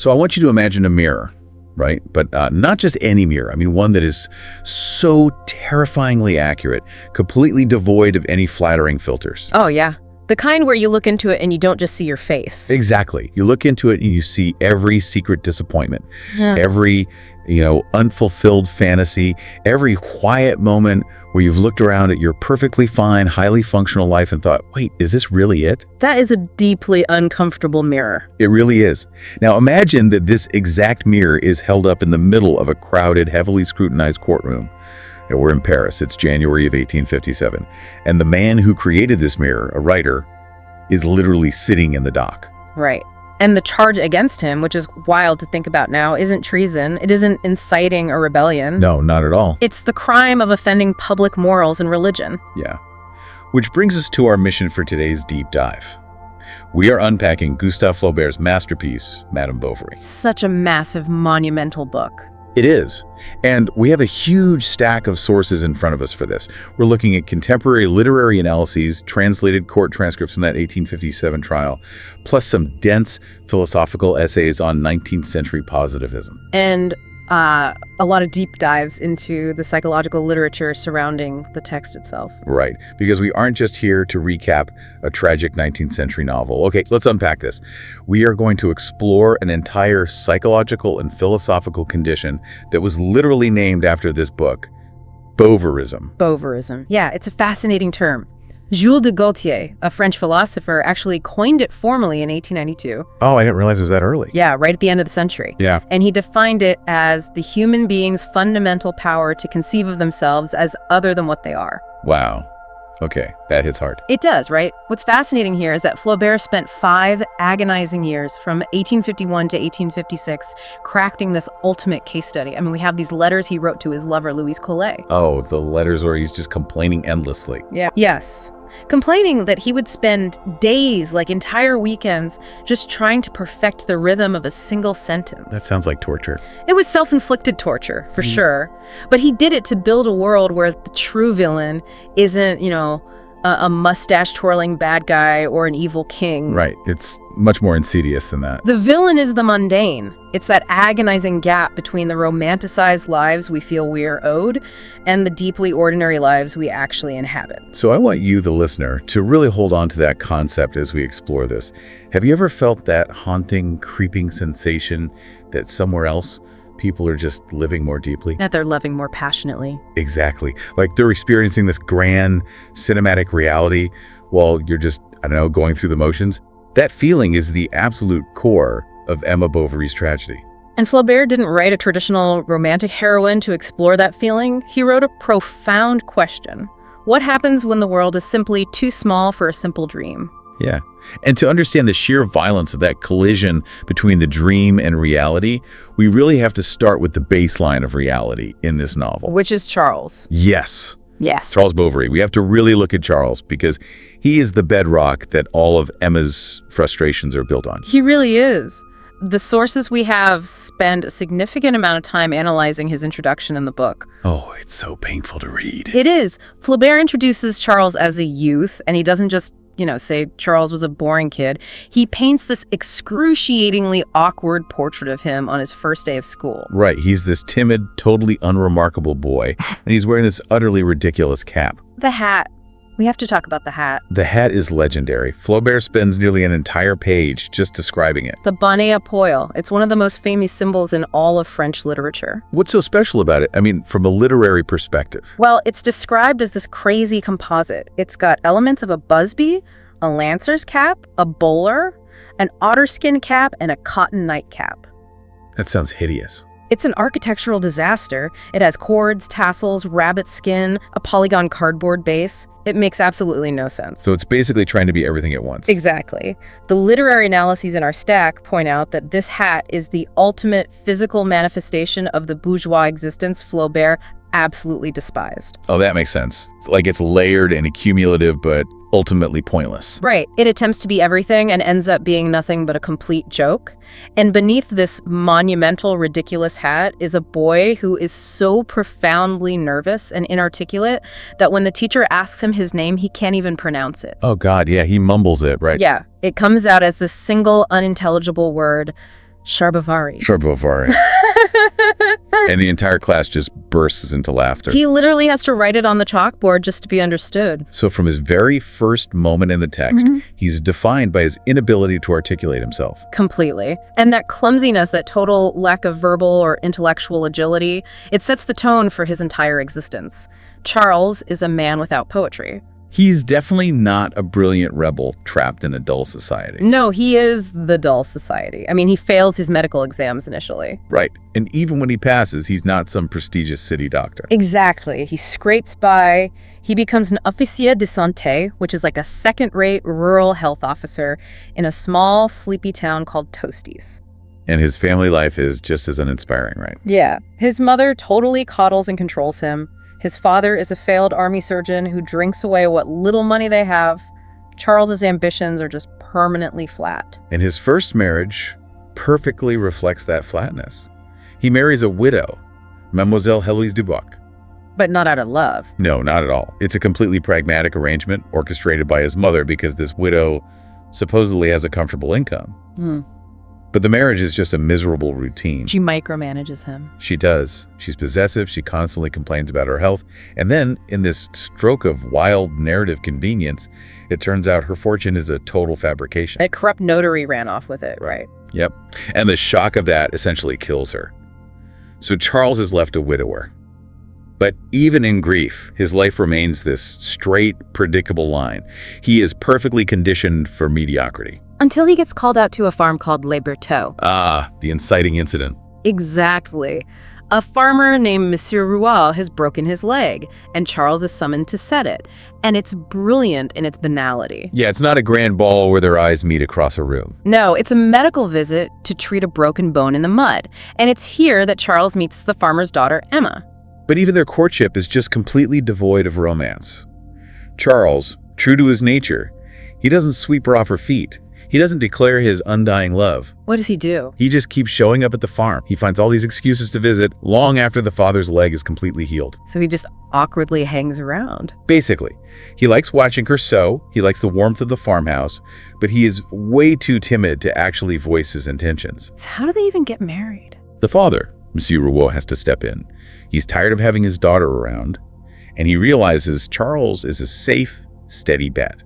So I want you to imagine a mirror, right? But not just any mirror. I mean, one that is so terrifyingly accurate, completely devoid of any flattering filters. Oh, yeah. The kind where you look into it and you don't just see your face. Exactly. You look into it and you see every secret disappointment, every, unfulfilled fantasy, every quiet moment where you've looked around at your perfectly fine, highly functional life and thought, wait, is this really it? That is a deeply uncomfortable mirror. It really is. Now imagine that this exact mirror is held up in the middle of a crowded, heavily scrutinized courtroom. We're in Paris. It's January of 1857. And the man who created this mirror, a writer, is literally sitting in the dock. Right. And the charge against him, which is wild to think about now, isn't treason. It isn't inciting a rebellion. No, not at all. It's the crime of offending public morals and religion. Yeah. Which brings us to our mission for today's deep dive. We are unpacking Gustave Flaubert's masterpiece, Madame Bovary. Such a massive, monumental book. It is. And we have a huge stack of sources in front of us for this. We're looking at contemporary literary analyses, translated court transcripts from that 1857 trial, plus some dense philosophical essays on 19th century positivism. And a lot of deep dives into the psychological literature surrounding the text itself. Right, because we aren't just here to recap a tragic 19th century novel. Okay, let's unpack this. We are going to explore an entire psychological and philosophical condition that was literally named after this book, Bovarism. Bovarism. Yeah, it's a fascinating term. Jules de Gaultier, a French philosopher, actually coined it formally in 1892. Oh, I didn't realize it was that early. Yeah, right at the end of the century. Yeah. And he defined it as the human being's fundamental power to conceive of themselves as other than what they are. Wow. Okay, that hits hard. It does, right? What's fascinating here is that Flaubert spent 5 agonizing years from 1851 to 1856 crafting this ultimate case study. I mean, we have these letters he wrote to his lover, Louise Collet. Oh, the letters where he's just complaining endlessly. Yeah. Yes. Complaining that he would spend days, like entire weekends, just trying to perfect the rhythm of a single sentence. That sounds like torture. It was self-inflicted torture, for sure. But he did it to build a world where the true villain isn't, a mustache-twirling bad guy or an evil king. Right. It's much more insidious than that. The villain is the mundane. It's that agonizing gap between the romanticized lives we feel we are owed and the deeply ordinary lives we actually inhabit. So I want you, the listener, to really hold on to that concept as we explore this. Have you ever felt that haunting, creeping sensation that somewhere else people are just living more deeply? That they're loving more passionately. Exactly. Like they're experiencing this grand cinematic reality while you're just, going through the motions. That feeling is the absolute core of Emma Bovary's tragedy. And Flaubert didn't write a traditional romantic heroine to explore that feeling. He wrote a profound question. What happens when the world is simply too small for a simple dream? Yeah. And to understand the sheer violence of that collision between the dream and reality, we really have to start with the baseline of reality in this novel. Which is Charles. Yes. Yes. Charles Bovary. We have to really look at Charles because he is the bedrock that all of Emma's frustrations are built on. He really is. The sources we have spend a significant amount of time analyzing his introduction in the book. Oh, it's so painful to read. It is. Flaubert introduces Charles as a youth, and he doesn't just say Charles was a boring kid. He paints this excruciatingly awkward portrait of him on his first day of school. Right. He's this timid, totally unremarkable boy, and he's wearing this utterly ridiculous cap. The hat. We have to talk about the hat. The hat is legendary. Flaubert spends nearly an entire page just describing it. The bonnet à poil. It's one of the most famous symbols in all of French literature. What's so special about it? I mean, from a literary perspective. Well, it's described as this crazy composite. It's got elements of a busby, a lancer's cap, a bowler, an otterskin cap, and a cotton nightcap. That sounds hideous. It's an architectural disaster. It has cords, tassels, rabbit skin, a polygon cardboard base. It makes absolutely no sense. So it's basically trying to be everything at once. Exactly. The literary analyses in our stack point out that this hat is the ultimate physical manifestation of the bourgeois existence Flaubert absolutely despised. Oh, that makes sense. It's layered and accumulative, but ultimately pointless. Right. It attempts to be everything and ends up being nothing but a complete joke. And beneath this monumental, ridiculous hat is a boy who is so profoundly nervous and inarticulate that when the teacher asks him his name, he can't even pronounce it. Oh, God, yeah, he mumbles it, right? Yeah. It comes out as this single, unintelligible word, Charbavari. Bovary. And the entire class just bursts into laughter. He literally has to write it on the chalkboard just to be understood. So from his very first moment in the text, he's defined by his inability to articulate himself. Completely. And that clumsiness, that total lack of verbal or intellectual agility, it sets the tone for his entire existence. Charles is a man without poetry. He's definitely not a brilliant rebel trapped in a dull society. No, he is the dull society. I mean, he fails his medical exams initially. Right. And even when he passes, he's not some prestigious city doctor. Exactly. He scrapes by. He becomes an officier de santé, which is like a second-rate rural health officer in a small, sleepy town called Toasties. And his family life is just as uninspiring, right? Yeah. His mother totally coddles and controls him. His father is a failed army surgeon who drinks away what little money they have. Charles's ambitions are just permanently flat. And his first marriage perfectly reflects that flatness. He marries a widow, Mademoiselle Heloise Duboc. But not out of love. No, not at all. It's a completely pragmatic arrangement orchestrated by his mother because this widow supposedly has a comfortable income. But the marriage is just a miserable routine. She micromanages him. She does. She's possessive. She constantly complains about her health. And then, in this stroke of wild narrative convenience, it turns out her fortune is a total fabrication. A corrupt notary ran off with it, right? Yep. And the shock of that essentially kills her. So Charles is left a widower. But even in grief, his life remains this straight, predictable line. He is perfectly conditioned for mediocrity. Until he gets called out to a farm called Les Bertaux. Ah, the inciting incident. Exactly. A farmer named Monsieur Rouault has broken his leg, and Charles is summoned to set it. And it's brilliant in its banality. Yeah, it's not a grand ball where their eyes meet across a room. No, it's a medical visit to treat a broken bone in the mud. And it's here that Charles meets the farmer's daughter, Emma. But even their courtship is just completely devoid of romance. Charles, true to his nature, he doesn't sweep her off her feet. He doesn't declare his undying love. What does he do? He just keeps showing up at the farm. He finds all these excuses to visit long after the father's leg is completely healed. So he just awkwardly hangs around. Basically, he likes watching her sew, he likes the warmth of the farmhouse, but he is way too timid to actually voice his intentions. So how do they even get married? The father, Monsieur Rouault, has to step in. He's tired of having his daughter around, and he realizes Charles is a safe, steady bet.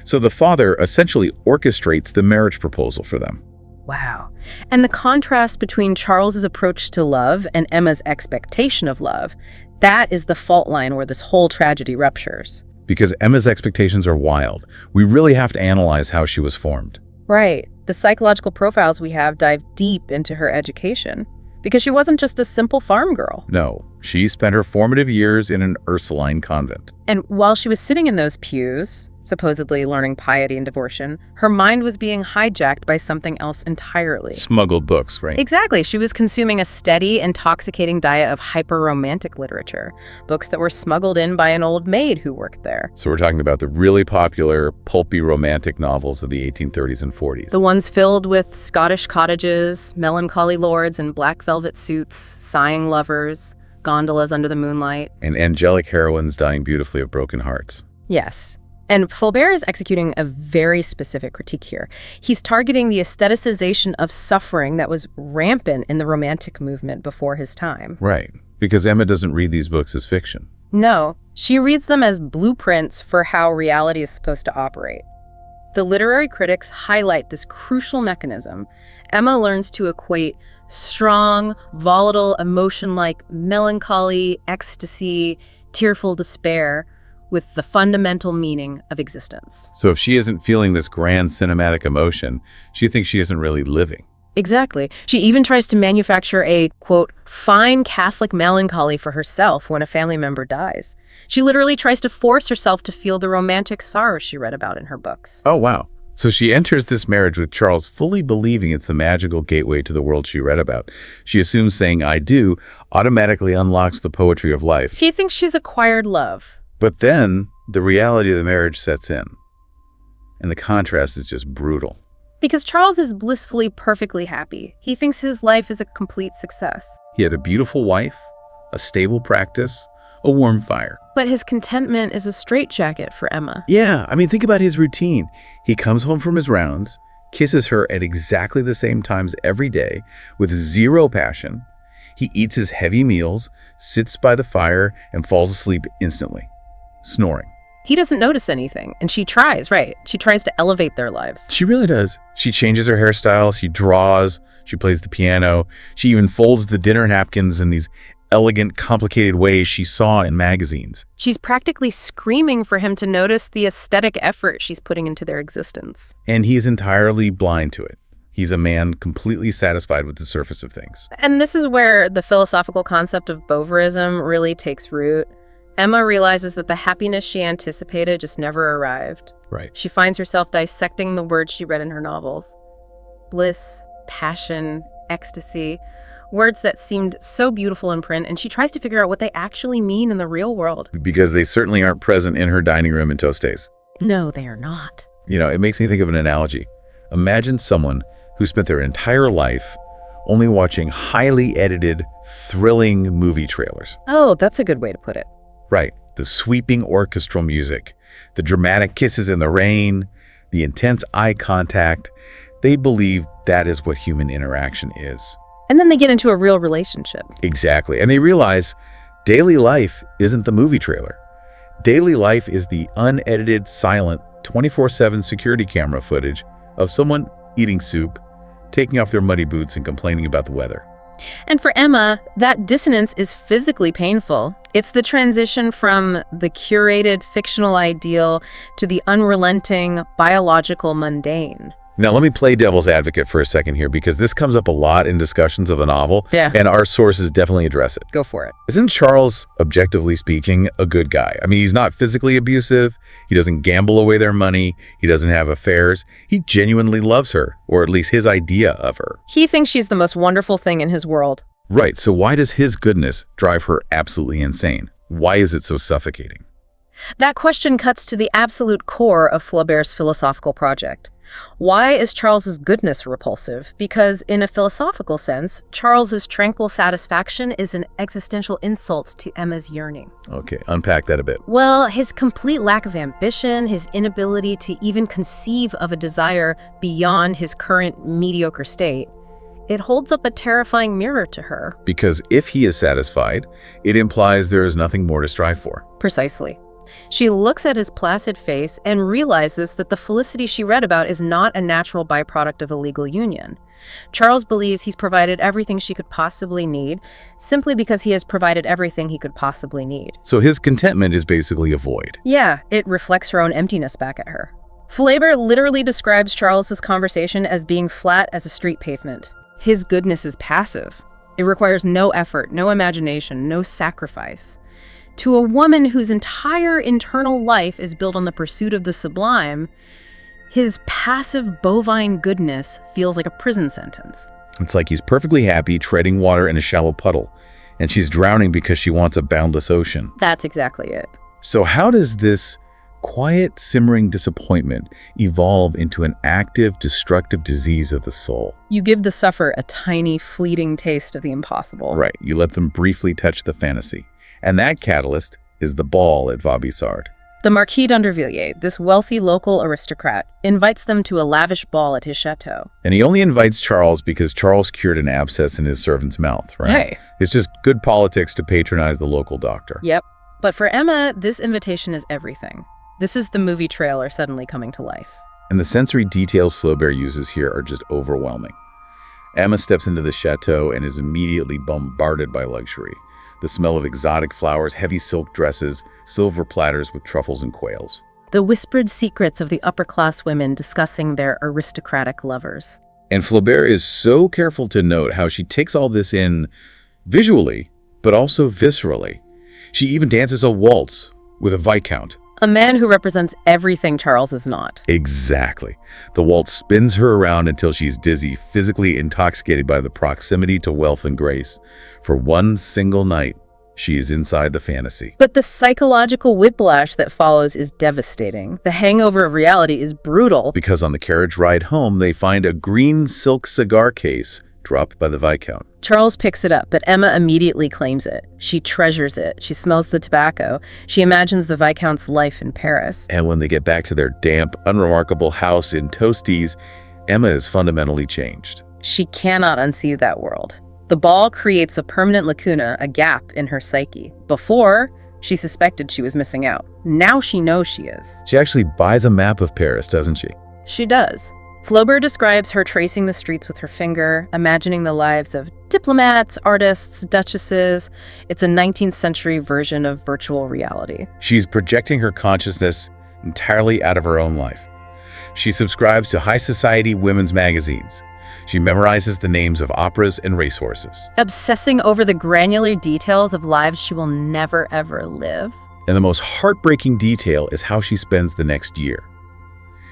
So the father essentially orchestrates the marriage proposal for them. Wow. And the contrast between Charles's approach to love and Emma's expectation of love, that is the fault line where this whole tragedy ruptures. Because Emma's expectations are wild. We really have to analyze how she was formed. Right. The psychological profiles we have dive deep into her education. Because she wasn't just a simple farm girl. No, she spent her formative years in an Ursuline convent. And while she was sitting in those pews, supposedly learning piety and devotion, her mind was being hijacked by something else entirely. Smuggled books, right? Exactly. She was consuming a steady, intoxicating diet of hyper-romantic literature, books that were smuggled in by an old maid who worked there. So we're talking about the really popular, pulpy romantic novels of the 1830s and 40s. The ones filled with Scottish cottages, melancholy lords in black velvet suits, sighing lovers, gondolas under the moonlight. And angelic heroines dying beautifully of broken hearts. Yes. And Flaubert is executing a very specific critique here. He's targeting the aestheticization of suffering that was rampant in the Romantic movement before his time. Right, because Emma doesn't read these books as fiction. No, she reads them as blueprints for how reality is supposed to operate. The literary critics highlight this crucial mechanism. Emma learns to equate strong, volatile emotion like melancholy, ecstasy, tearful despair with the fundamental meaning of existence. So if she isn't feeling this grand cinematic emotion, she thinks she isn't really living. Exactly. She even tries to manufacture a, quote, fine Catholic melancholy for herself when a family member dies. She literally tries to force herself to feel the romantic sorrow she read about in her books. Oh, wow. So she enters this marriage with Charles fully believing it's the magical gateway to the world she read about. She assumes saying "I do" automatically unlocks the poetry of life. She thinks she's acquired love. But then the reality of the marriage sets in, and the contrast is just brutal. Because Charles is blissfully, perfectly happy. He thinks his life is a complete success. He had a beautiful wife, a stable practice, a warm fire. But his contentment is a straitjacket for Emma. Yeah, I mean, think about his routine. He comes home from his rounds, kisses her at exactly the same times every day with zero passion. He eats his heavy meals, sits by the fire, and falls asleep instantly, snoring. He doesn't notice anything, and she tries, right? She tries to elevate their lives. She really does. She changes her hairstyle, she draws, she plays the piano, she even folds the dinner napkins in these elegant, complicated ways she saw in magazines. She's practically screaming for him to notice the aesthetic effort she's putting into their existence. And he's entirely blind to it. He's a man completely satisfied with the surface of things. And this is where the philosophical concept of Bovarism really takes root. Emma realizes that the happiness she anticipated just never arrived. Right. She finds herself dissecting the words she read in her novels. Bliss, passion, ecstasy, words that seemed so beautiful in print, and she tries to figure out what they actually mean in the real world. Because they certainly aren't present in her dining room in Tostes. No, they are not. You know, it makes me think of an analogy. Imagine someone who spent their entire life only watching highly edited, thrilling movie trailers. Oh, that's a good way to put it. Right. The sweeping orchestral music, the dramatic kisses in the rain, the intense eye contact. They believe that is what human interaction is. And then they get into a real relationship. Exactly. And they realize daily life isn't the movie trailer. Daily life is the unedited, silent, 24/7 security camera footage of someone eating soup, taking off their muddy boots and complaining about the weather. And for Emma, that dissonance is physically painful. It's the transition from the curated fictional ideal to the unrelenting biological mundane. Now, let me play devil's advocate for a second here, because this comes up a lot in discussions of the novel, and our sources definitely address it. Go for it. Isn't Charles, objectively speaking, a good guy? I mean, he's not physically abusive, he doesn't gamble away their money, he doesn't have affairs, he genuinely loves her, or at least his idea of her. He thinks she's the most wonderful thing in his world. Right, so why does his goodness drive her absolutely insane? Why is it so suffocating? That question cuts to the absolute core of Flaubert's philosophical project. Why is Charles's goodness repulsive? Because in a philosophical sense, Charles's tranquil satisfaction is an existential insult to Emma's yearning. Okay, unpack that a bit. Well, his complete lack of ambition, his inability to even conceive of a desire beyond his current mediocre state, it holds up a terrifying mirror to her. Because if he is satisfied, it implies there is nothing more to strive for. Precisely. She looks at his placid face and realizes that the felicity she read about is not a natural byproduct of a legal union. Charles believes he's provided everything she could possibly need, simply because he has provided everything he could possibly need. So his contentment is basically a void. Yeah, it reflects her own emptiness back at her. Flaubert literally describes Charles's conversation as being flat as a street pavement. His goodness is passive. It requires no effort, no imagination, no sacrifice. To a woman whose entire internal life is built on the pursuit of the sublime, his passive bovine goodness feels like a prison sentence. It's like he's perfectly happy treading water in a shallow puddle, and she's drowning because she wants a boundless ocean. That's exactly it. So how does this quiet, simmering disappointment evolve into an active, destructive disease of the soul? You give the sufferer a tiny, fleeting taste of the impossible. Right, you let them briefly touch the fantasy. And that catalyst is the ball at Vaubyessard. The Marquis d'Andervilliers, this wealthy local aristocrat, invites them to a lavish ball at his chateau. And he only invites Charles because Charles cured an abscess in his servant's mouth, right? Hey. It's just good politics to patronize the local doctor. Yep. But for Emma, this invitation is everything. This is the movie trailer suddenly coming to life. And the sensory details Flaubert uses here are just overwhelming. Emma steps into the chateau and is immediately bombarded by luxury. The smell of exotic flowers, heavy silk dresses, silver platters with truffles and quails. The whispered secrets of the upper-class women discussing their aristocratic lovers. And Flaubert is so careful to note how she takes all this in visually, but also viscerally. She even dances a waltz with a viscount. A man who represents everything Charles is not. Exactly. The waltz spins her around until she's dizzy, physically intoxicated by the proximity to wealth and grace. For one single night, she is inside the fantasy. But the psychological whiplash that follows is devastating. The hangover of reality is brutal. Because on the carriage ride home, they find a green silk cigar case dropped by the Viscount. Charles picks it up, but Emma immediately claims it. She treasures it. She smells the tobacco. She imagines the Viscount's life in Paris. And when they get back to their damp, unremarkable house in Tostes, Emma is fundamentally changed. She cannot unsee that world. The ball creates a permanent lacuna, a gap in her psyche. Before, she suspected she was missing out. Now she knows she is. She actually buys a map of Paris, doesn't she? She does. Flaubert describes her tracing the streets with her finger, imagining the lives of diplomats, artists, duchesses. It's a 19th century version of virtual reality. She's projecting her consciousness entirely out of her own life. She subscribes to high society women's magazines. She memorizes the names of operas and racehorses. Obsessing over the granular details of lives she will never, ever live. And the most heartbreaking detail is how she spends the next year.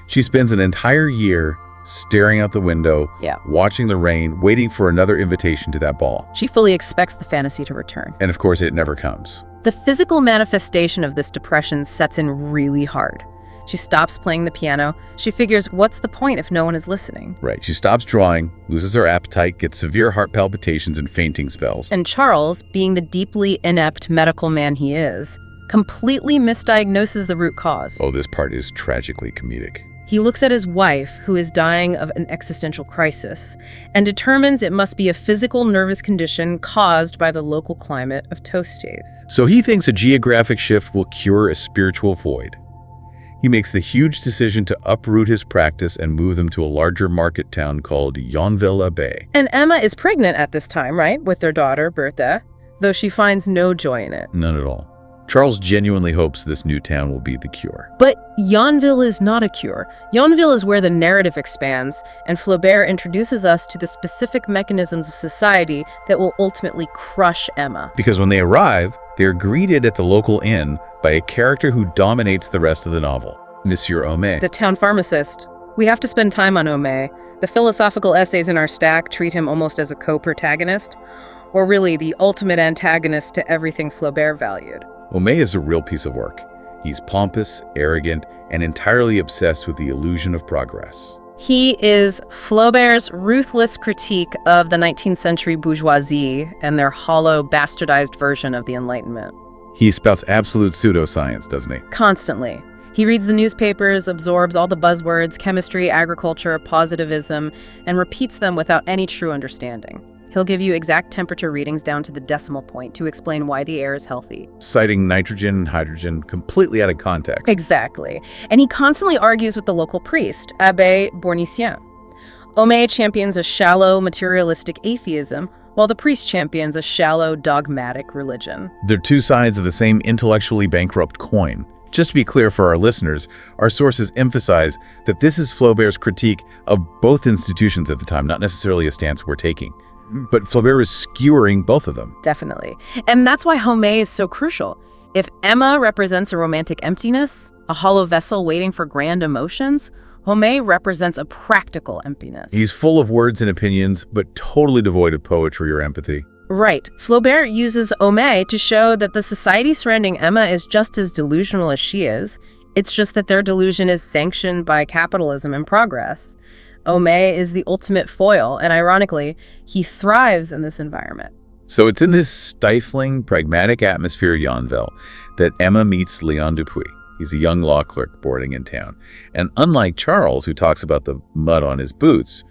She spends an entire year staring out the window, watching the rain, waiting for another invitation to that ball. She fully expects the fantasy to return. And of course, it never comes. The physical manifestation of this depression sets in really hard. She stops playing the piano. She figures, what's the point if no one is listening? Right. She stops drawing, loses her appetite, gets severe heart palpitations and fainting spells. And Charles, being the deeply inept medical man he is, completely misdiagnoses the root cause. Oh, this part is tragically comedic. He looks at his wife, who is dying of an existential crisis, and determines it must be a physical nervous condition caused by the local climate of Tostes. So he thinks a geographic shift will cure a spiritual void. He makes the huge decision to uproot his practice and move them to a larger market town called Yonville. And Emma is pregnant at this time, right, with their daughter, Bertha, though she finds no joy in it. None at all. Charles genuinely hopes this new town will be the cure. But Yonville is not a cure. Yonville is where the narrative expands, and Flaubert introduces us to the specific mechanisms of society that will ultimately crush Emma. Because when they arrive, they are greeted at the local inn by a character who dominates the rest of the novel, Monsieur Homais. The town pharmacist. We have to spend time on Homais. The philosophical essays in our stack treat him almost as a co-protagonist, or really the ultimate antagonist to everything Flaubert valued. Homais is a real piece of work. He's pompous, arrogant, and entirely obsessed with the illusion of progress. He is Flaubert's ruthless critique of the 19th century bourgeoisie and their hollow, bastardized version of the Enlightenment. He spouts absolute pseudoscience, doesn't he? Constantly. He reads the newspapers, absorbs all the buzzwords, chemistry, agriculture, positivism, and repeats them without any true understanding. He'll give you exact temperature readings down to the decimal point to explain why the air is healthy. Citing nitrogen and hydrogen completely out of context. Exactly. And he constantly argues with the local priest, Abbé Bournisien. Homais champions a shallow, materialistic atheism, while the priest champions a shallow, dogmatic religion. They're two sides of the same intellectually bankrupt coin. Just to be clear for our listeners, our sources emphasize that this is Flaubert's critique of both institutions at the time, not necessarily a stance we're taking. But Flaubert is skewering both of them. Definitely. And that's why Homais is so crucial. If Emma represents a romantic emptiness, a hollow vessel waiting for grand emotions, Homais represents a practical emptiness. He's full of words and opinions, but totally devoid of poetry or empathy. Right. Flaubert uses Homais to show that the society surrounding Emma is just as delusional as she is. It's just that their delusion is sanctioned by capitalism and progress. Homais is the ultimate foil, and ironically, he thrives in this environment. So it's in this stifling, pragmatic atmosphere of Yonville that Emma meets Léon Dupuis. He's a young law clerk boarding in town. And unlike Charles, who talks about the mud on his boots,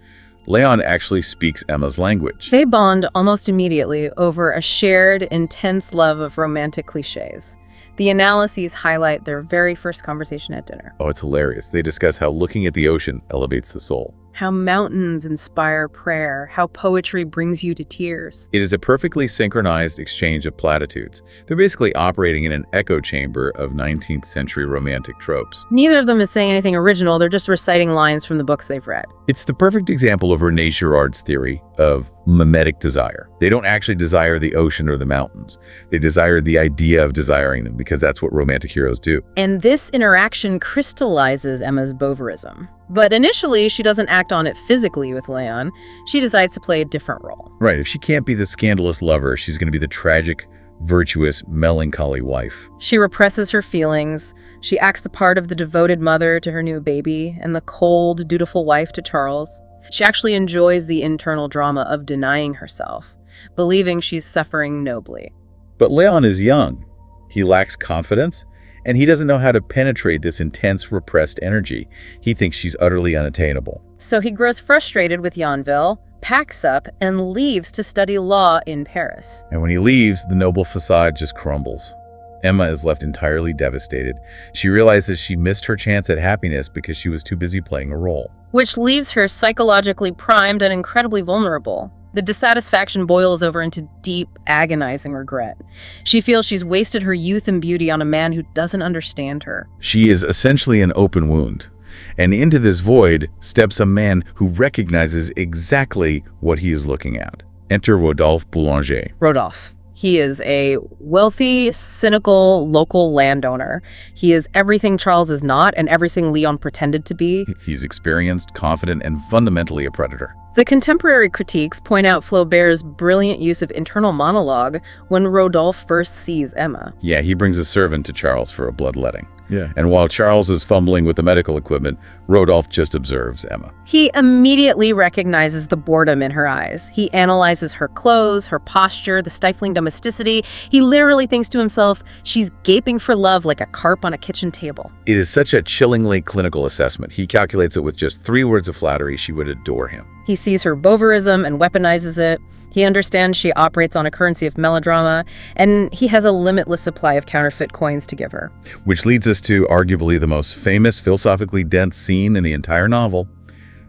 Léon actually speaks Emma's language. They bond almost immediately over a shared, intense love of romantic cliches. The analyses highlight their very first conversation at dinner. Oh, it's hilarious. They discuss how looking at the ocean elevates the soul. How mountains inspire prayer, how poetry brings you to tears. It is a perfectly synchronized exchange of platitudes. They're basically operating in an echo chamber of 19th century romantic tropes. Neither of them is saying anything original, they're just reciting lines from the books they've read. It's the perfect example of René Girard's theory of mimetic desire. They don't actually desire the ocean or the mountains. They desire the idea of desiring them, because that's what romantic heroes do. And this interaction crystallizes Emma's Bovarism. But initially, she doesn't act on it physically with Léon. She decides to play a different role. Right. If she can't be the scandalous lover, she's going to be the tragic, virtuous, melancholy wife. She represses her feelings. She acts the part of the devoted mother to her new baby and the cold, dutiful wife to Charles. She actually enjoys the internal drama of denying herself, believing she's suffering nobly. But Léon is young. He lacks confidence, And he doesn't know how to penetrate this intense, repressed energy. He thinks she's utterly unattainable. So he grows frustrated with Yonville, packs up, and leaves to study law in Paris. And when he leaves, the noble facade just crumbles. Emma is left entirely devastated. She realizes she missed her chance at happiness because she was too busy playing a role. Which leaves her psychologically primed and incredibly vulnerable. The dissatisfaction boils over into deep, agonizing regret. She feels she's wasted her youth and beauty on a man who doesn't understand her. She is essentially an open wound. And into this void steps a man who recognizes exactly what he is looking at. Enter Rodolphe Boulanger. Rodolphe. He is a wealthy, cynical, local landowner. He is everything Charles is not and everything Leon pretended to be. He's experienced, confident, and fundamentally a predator. The contemporary critiques point out Flaubert's brilliant use of internal monologue when Rodolphe first sees Emma. Yeah, he brings a servant to Charles for a bloodletting. Yeah. And while Charles is fumbling with the medical equipment, Rodolphe just observes Emma. He immediately recognizes the boredom in her eyes. He analyzes her clothes, her posture, the stifling domesticity. He literally thinks to himself, she's gaping for love like a carp on a kitchen table. It is such a chillingly clinical assessment. He calculates that with just 3 words of flattery, she would adore him. He sees her Bovarism and weaponizes it. He understands she operates on a currency of melodrama, and he has a limitless supply of counterfeit coins to give her. Which leads us to arguably the most famous, philosophically dense scene in the entire novel,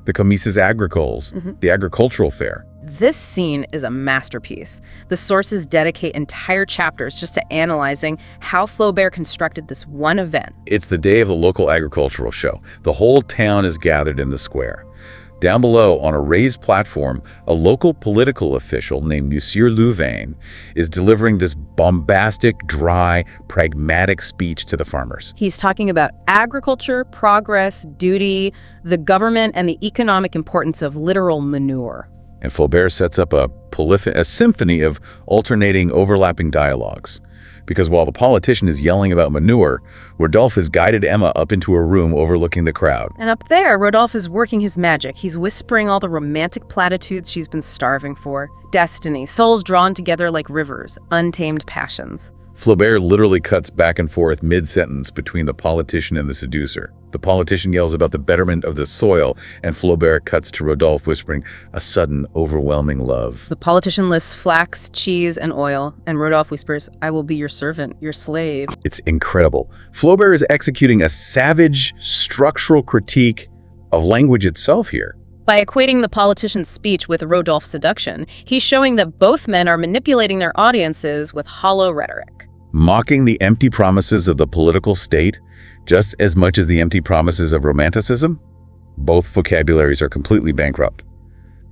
the Comices Agricoles, the agricultural fair. This scene is a masterpiece. The sources dedicate entire chapters just to analyzing how Flaubert constructed this one event. It's the day of the local agricultural show. The whole town is gathered in the square. Down below, on a raised platform, a local political official named Monsieur Louvain is delivering this bombastic, dry, pragmatic speech to the farmers. He's talking about agriculture, progress, duty, the government, and the economic importance of literal manure. And Flaubert sets up a symphony of alternating, overlapping dialogues. Because while the politician is yelling about manure, Rodolphe has guided Emma up into a room overlooking the crowd. And up there, Rodolphe is working his magic. He's whispering all the romantic platitudes she's been starving for. Destiny, souls drawn together like rivers, untamed passions. Flaubert literally cuts back and forth mid-sentence between the politician and the seducer. The politician yells about the betterment of the soil, and Flaubert cuts to Rodolphe whispering, a sudden, overwhelming love. The politician lists flax, cheese, and oil, and Rodolphe whispers, I will be your servant, your slave. It's incredible. Flaubert is executing a savage, structural critique of language itself here. By equating the politician's speech with Rodolphe's seduction, he's showing that both men are manipulating their audiences with hollow rhetoric. Mocking the empty promises of the political state just as much as the empty promises of romanticism. Both vocabularies are completely bankrupt.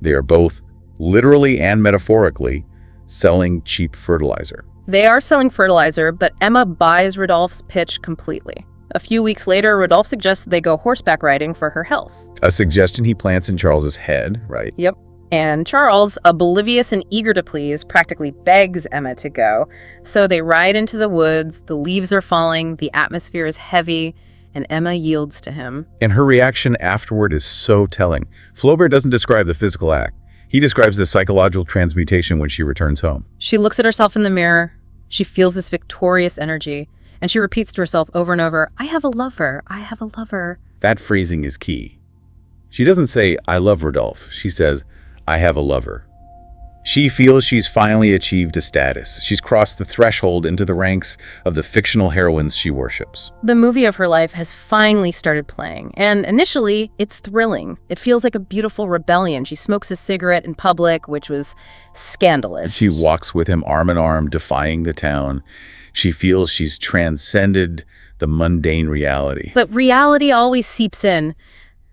They are both, literally and metaphorically, selling cheap fertilizer. They are selling fertilizer, but Emma buys Rodolphe's pitch completely. A few weeks later, Rodolphe suggests they go horseback riding for her health. A suggestion he plants in Charles's head, right? Yep. And Charles, oblivious and eager to please, practically begs Emma to go. So they ride into the woods, the leaves are falling, the atmosphere is heavy, and Emma yields to him. And her reaction afterward is so telling. Flaubert doesn't describe the physical act. He describes the psychological transmutation when she returns home. She looks at herself in the mirror. She feels this victorious energy. And she repeats to herself over and over, I have a lover, I have a lover. That phrasing is key. She doesn't say, I love Rodolphe. She says, I have a lover. She feels she's finally achieved a status. She's crossed the threshold into the ranks of the fictional heroines she worships. The movie of her life has finally started playing, and initially, it's thrilling. It feels like a beautiful rebellion. She smokes a cigarette in public, which was scandalous. She walks with him arm in arm, defying the town. She feels she's transcended the mundane reality. But reality always seeps in.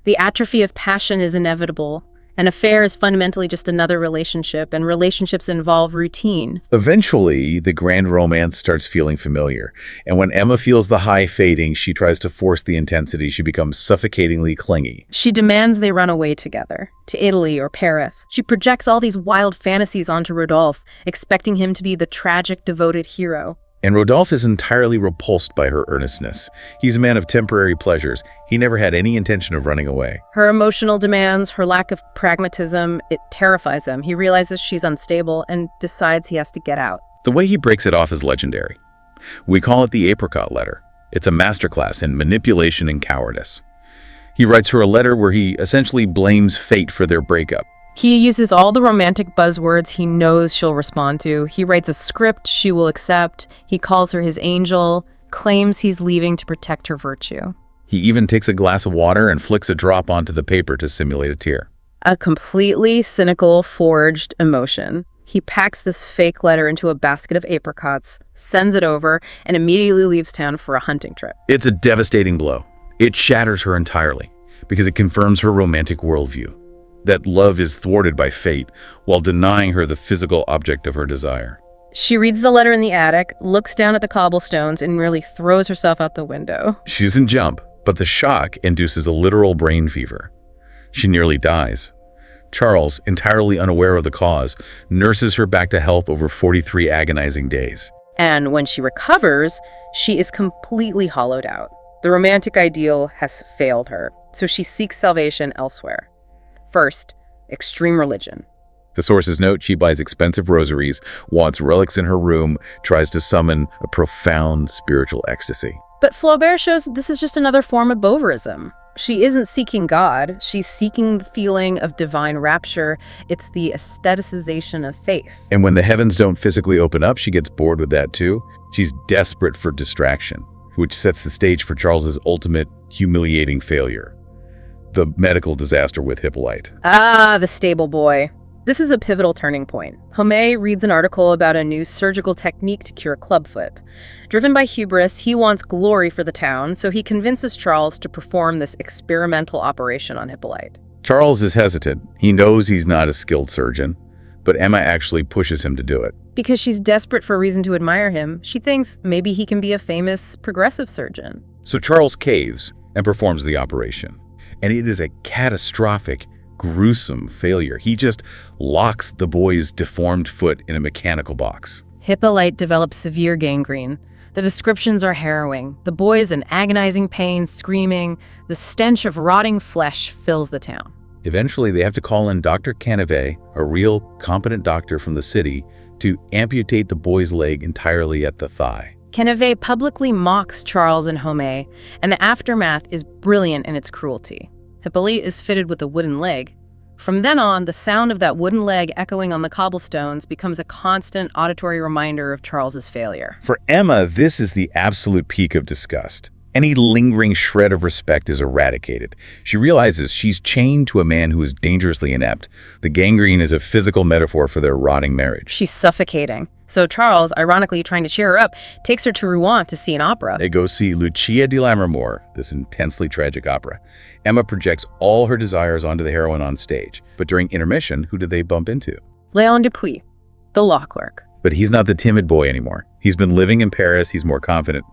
The atrophy of passion is inevitable. An affair is fundamentally just another relationship, and relationships involve routine. Eventually, the grand romance starts feeling familiar. And when Emma feels the high fading, she tries to force the intensity. She becomes suffocatingly clingy. She demands they run away together, to Italy or Paris. She projects all these wild fantasies onto Rodolphe, expecting him to be the tragic, devoted hero. And Rodolphe is entirely repulsed by her earnestness. He's a man of temporary pleasures. He never had any intention of running away. Her emotional demands, her lack of pragmatism, it terrifies him. He realizes she's unstable and decides he has to get out. The way he breaks it off is legendary. We call it the apricot letter. It's a masterclass in manipulation and cowardice. He writes her a letter where he essentially blames fate for their breakup. He uses all the romantic buzzwords he knows she'll respond to. He writes a script she will accept. He calls her his angel, claims he's leaving to protect her virtue. He even takes a glass of water and flicks a drop onto the paper to simulate a tear. A completely cynical, forged emotion. He packs this fake letter into a basket of apricots, sends it over, and immediately leaves town for a hunting trip. It's a devastating blow. It shatters her entirely because it confirms her romantic worldview, that love is thwarted by fate while denying her the physical object of her desire. She reads the letter in the attic, looks down at the cobblestones, and nearly throws herself out the window. She doesn't jump, but the shock induces a literal brain fever. She nearly dies. Charles, entirely unaware of the cause, nurses her back to health over 43 agonizing days. And when she recovers, she is completely hollowed out. The romantic ideal has failed her, so she seeks salvation elsewhere. First, extreme religion. The sources note she buys expensive rosaries, wants relics in her room, tries to summon a profound spiritual ecstasy. But Flaubert shows this is just another form of Bovarism. She isn't seeking God, she's seeking the feeling of divine rapture. It's the aestheticization of faith. And when the heavens don't physically open up, she gets bored with that too. She's desperate for distraction, which sets the stage for Charles's ultimate humiliating failure. The medical disaster with Hippolyte. Ah, the stable boy. This is a pivotal turning point. Homais reads an article about a new surgical technique to cure clubfoot. Driven by hubris, he wants glory for the town, so he convinces Charles to perform this experimental operation on Hippolyte. Charles is hesitant. He knows he's not a skilled surgeon, but Emma actually pushes him to do it. Because she's desperate for a reason to admire him, she thinks maybe he can be a famous progressive surgeon. So Charles caves and performs the operation. And it is a catastrophic, gruesome failure. He just locks the boy's deformed foot in a mechanical box. Hippolyte develops severe gangrene. The descriptions are harrowing. The boy is in agonizing pain, screaming. The stench of rotting flesh fills the town. Eventually, they have to call in Dr. Canivet, a real, competent doctor from the city, to amputate the boy's leg entirely at the thigh. Canivet publicly mocks Charles and Homais, and the aftermath is brilliant in its cruelty. Hippolyte is fitted with a wooden leg. From then on, the sound of that wooden leg echoing on the cobblestones becomes a constant auditory reminder of Charles's failure. For Emma, this is the absolute peak of disgust. Any lingering shred of respect is eradicated. She realizes she's chained to a man who is dangerously inept. The gangrene is a physical metaphor for their rotting marriage. She's suffocating. So Charles, ironically trying to cheer her up, takes her to Rouen to see an opera. They go see Lucia di Lammermoor, this intensely tragic opera. Emma projects all her desires onto the heroine on stage. But during intermission, who do they bump into? Léon Dupuis, the law clerk. But he's not the timid boy anymore. He's been living in Paris, he's more confident.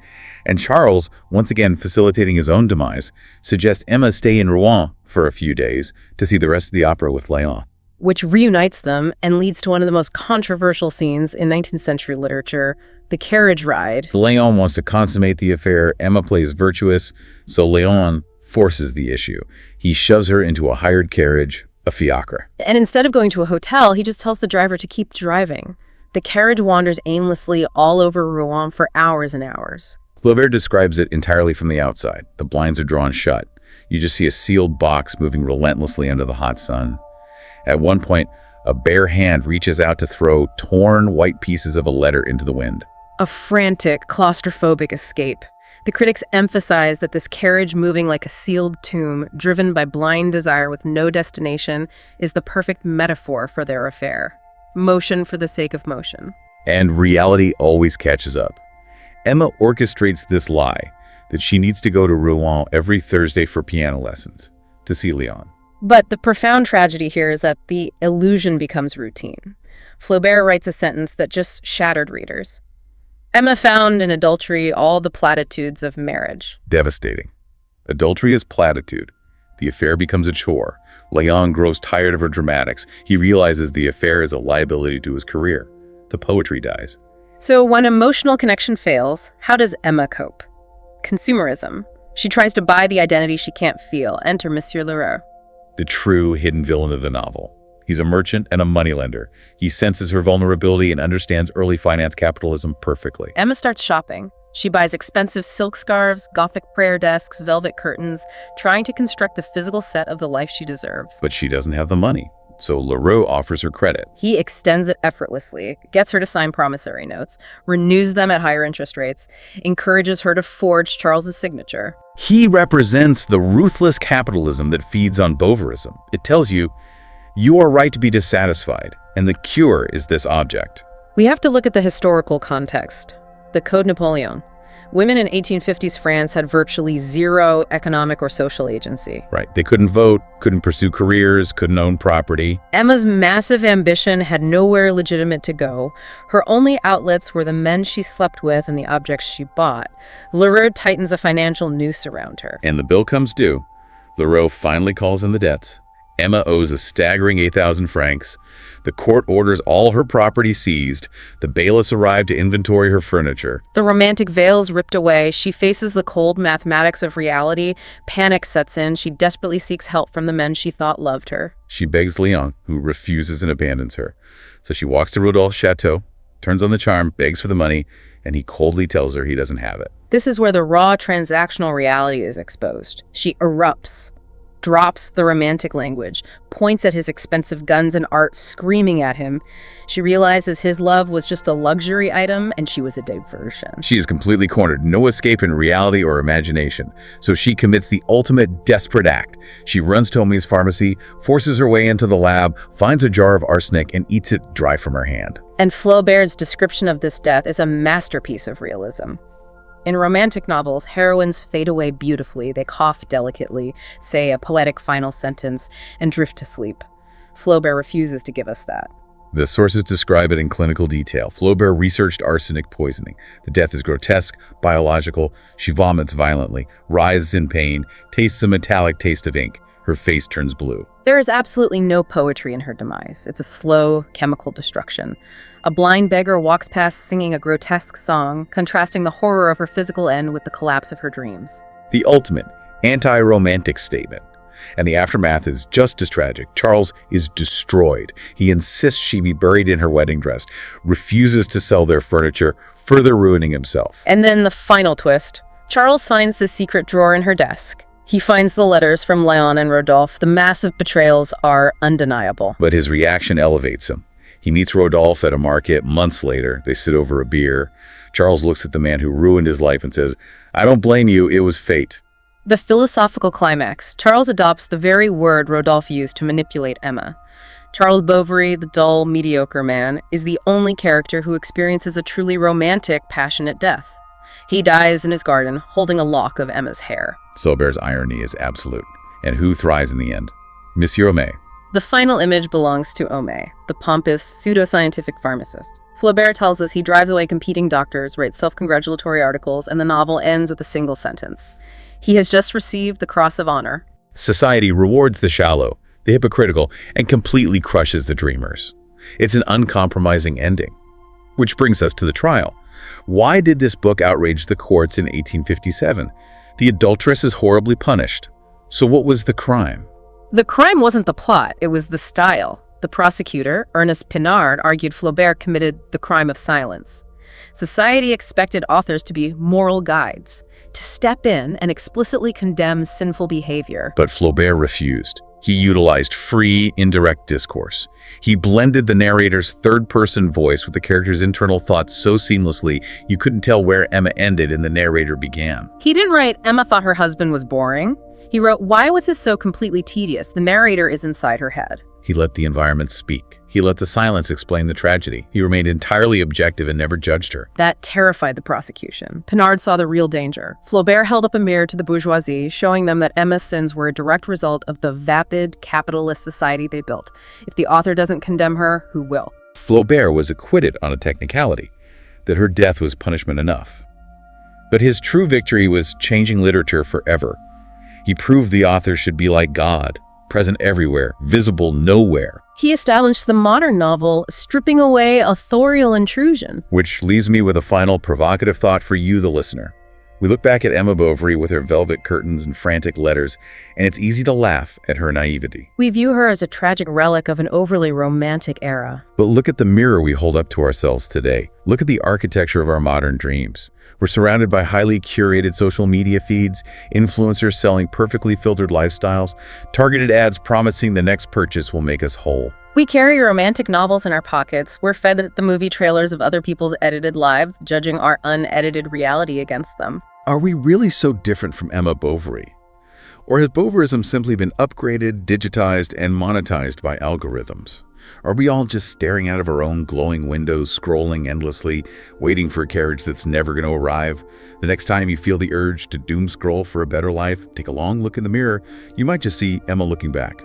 And Charles, once again facilitating his own demise, suggests Emma stay in Rouen for a few days to see the rest of the opera with Léon. Which reunites them and leads to one of the most controversial scenes in 19th century literature, the carriage ride. Léon wants to consummate the affair. Emma plays virtuous, so Léon forces the issue. He shoves her into a hired carriage, a fiacre. And instead of going to a hotel, he just tells the driver to keep driving. The carriage wanders aimlessly all over Rouen for hours and hours. Flaubert describes it entirely from the outside. The blinds are drawn shut. You just see a sealed box moving relentlessly under the hot sun. At one point, a bare hand reaches out to throw torn white pieces of a letter into the wind. A frantic, claustrophobic escape. The critics emphasize that this carriage moving like a sealed tomb, driven by blind desire with no destination, is the perfect metaphor for their affair. Motion for the sake of motion. And reality always catches up. Emma orchestrates this lie that she needs to go to Rouen every Thursday for piano lessons to see Léon. But the profound tragedy here is that the illusion becomes routine. Flaubert writes a sentence that just shattered readers. Emma found in adultery all the platitudes of marriage. Devastating. Adultery is platitude. The affair becomes a chore. Léon grows tired of her dramatics. He realizes the affair is a liability to his career. The poetry dies. So when emotional connection fails, how does Emma cope? Consumerism. She tries to buy the identity she can't feel. Enter Monsieur Leroux. The true hidden villain of the novel. He's a merchant and a moneylender. He senses her vulnerability and understands early finance capitalism perfectly. Emma starts shopping. She buys expensive silk scarves, Gothic prayer desks, velvet curtains, trying to construct the physical set of the life she deserves. But she doesn't have the money, so Leroux offers her credit. He extends it effortlessly, gets her to sign promissory notes, renews them at higher interest rates, encourages her to forge Charles's signature. He represents the ruthless capitalism that feeds on Bovarism. It tells you, you are right to be dissatisfied, and the cure is this object. We have to look at the historical context. The Code Napoleon. Women in 1850s France had virtually zero economic or social agency. Right. They couldn't vote, couldn't pursue careers, couldn't own property. Emma's massive ambition had nowhere legitimate to go. Her only outlets were the men she slept with and the objects she bought. Leroux tightens a financial noose around her. And the bill comes due. Leroux finally calls in the debts. Emma owes a staggering 8,000 francs. The court orders all her property seized. The bailiffs arrive to inventory her furniture. The romantic veil's ripped away. She faces the cold mathematics of reality. Panic sets in. She desperately seeks help from the men she thought loved her. She begs Leon, who refuses and abandons her. So she walks to Rodolphe's chateau, turns on the charm, begs for the money, and he coldly tells her he doesn't have it. This is where the raw transactional reality is exposed. She erupts, drops the romantic language, points at his expensive guns and art, screaming at him. She realizes his love was just a luxury item and she was a diversion. She is completely cornered, no escape in reality or imagination. So she commits the ultimate desperate act. She runs to Homais' pharmacy, forces her way into the lab, finds a jar of arsenic, and eats it dry from her hand. And Flaubert's description of this death is a masterpiece of realism. In romantic novels, heroines fade away beautifully. They cough delicately, say a poetic final sentence, and drift to sleep. Flaubert refuses to give us that. The sources describe it in clinical detail. Flaubert researched arsenic poisoning. The death is grotesque, biological. She vomits violently, writhes in pain, tastes a metallic taste of ink. Her face turns blue. There is absolutely no poetry in her demise. It's a slow, chemical destruction. A blind beggar walks past singing a grotesque song, contrasting the horror of her physical end with the collapse of her dreams. The ultimate anti-romantic statement. And the aftermath is just as tragic. Charles is destroyed. He insists she be buried in her wedding dress, refuses to sell their furniture, further ruining himself. And then the final twist. Charles finds the secret drawer in her desk. He finds the letters from Léon and Rodolphe. The massive betrayals are undeniable. But his reaction elevates him. He meets Rodolphe at a market months later. They sit over a beer. Charles looks at the man who ruined his life and says, "I don't blame you, it was fate." The philosophical climax. Charles adopts the very word Rodolphe used to manipulate Emma. Charles Bovary, the dull, mediocre man, is the only character who experiences a truly romantic, passionate death. He dies in his garden, holding a lock of Emma's hair. Flaubert's irony is absolute. And who thrives in the end? Monsieur Homais. The final image belongs to Homais, the pompous, pseudo-scientific pharmacist. Flaubert tells us he drives away competing doctors, writes self-congratulatory articles, and the novel ends with a single sentence. He has just received the Cross of Honor. Society rewards the shallow, the hypocritical, and completely crushes the dreamers. It's an uncompromising ending. Which brings us to the trial. Why did this book outrage the courts in 1857? The adulteress is horribly punished. So what was the crime? The crime wasn't the plot, it was the style. The prosecutor, Ernest Pinard, argued Flaubert committed the crime of silence. Society expected authors to be moral guides, to step in and explicitly condemn sinful behavior. But Flaubert refused. He utilized free, indirect discourse. He blended the narrator's third-person voice with the character's internal thoughts so seamlessly you couldn't tell where Emma ended and the narrator began. He didn't write, Emma thought her husband was boring. He wrote, why was this so completely tedious? The narrator is inside her head. He let the environment speak. He let the silence explain the tragedy. He remained entirely objective and never judged her. That terrified the prosecution. Pinard saw the real danger. Flaubert held up a mirror to the bourgeoisie, showing them that Emma's sins were a direct result of the vapid, capitalist society they built. If the author doesn't condemn her, who will? Flaubert was acquitted on a technicality, that her death was punishment enough. But his true victory was changing literature forever. He proved the author should be like God, present everywhere, visible nowhere. He established the modern novel, stripping away authorial intrusion. Which leaves me with a final provocative thought for you, the listener. We look back at Emma Bovary with her velvet curtains and frantic letters, and it's easy to laugh at her naivety. We view her as a tragic relic of an overly romantic era. But look at the mirror we hold up to ourselves today. Look at the architecture of our modern dreams. We're surrounded by highly curated social media feeds, influencers selling perfectly filtered lifestyles, targeted ads promising the next purchase will make us whole. We carry romantic novels in our pockets. We're fed the movie trailers of other people's edited lives, judging our unedited reality against them. Are we really so different from Emma Bovary? Or has Bovarism simply been upgraded, digitized, and monetized by algorithms? Are we all just staring out of our own glowing windows, scrolling endlessly, waiting for a carriage that's never going to arrive? The next time you feel the urge to doom scroll for a better life, take a long look in the mirror. You might just see Emma looking back.